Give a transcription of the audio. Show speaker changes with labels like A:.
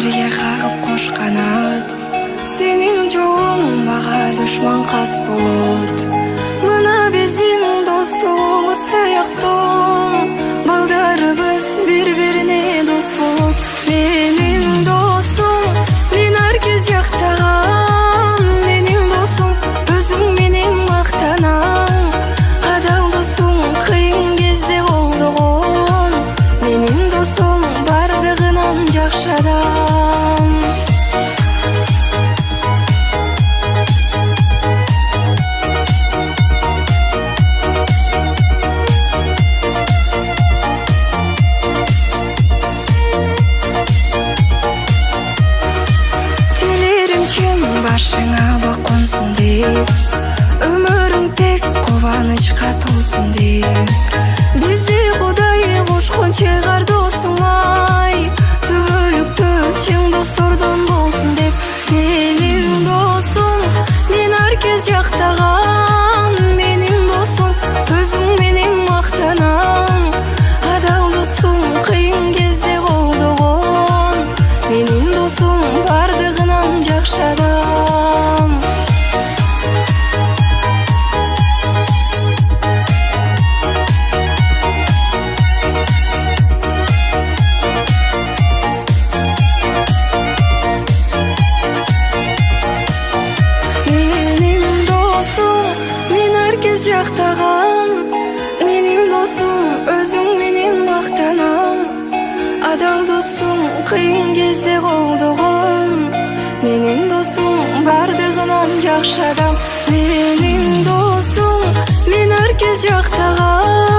A: жерге қағып қош қанат, сенің жолың мага душман қас болот. Мына безим достугубуз сыяктуу, балдарыбыз бири-бирине дос болот. Менин досум, мен аркез жактаган, менин досум, өзүң менен мактанам. Адал досум кыйын кезде колдогон, менин досум бардыгынан жакшы адам. Башыңа бак консун деп, өмүрүң тек кубанычка толсун деп. Бизди Кудай кошкон чыгар досуң ай, түбөлүктө чың достордон болсун деп. Менин досум, мен аркез жактаган, менин досум, өзүң менен мактанам. Адал досум кыйын кезде колдогон, менин досум бардыгынан жакшы адам. Жактаган, менин досум, өзүң менен мактанам. Адал досум кыйын кезде колдогон, менин досум бардыгынан жакшы адам. Менин досум, мен аркез жактаган.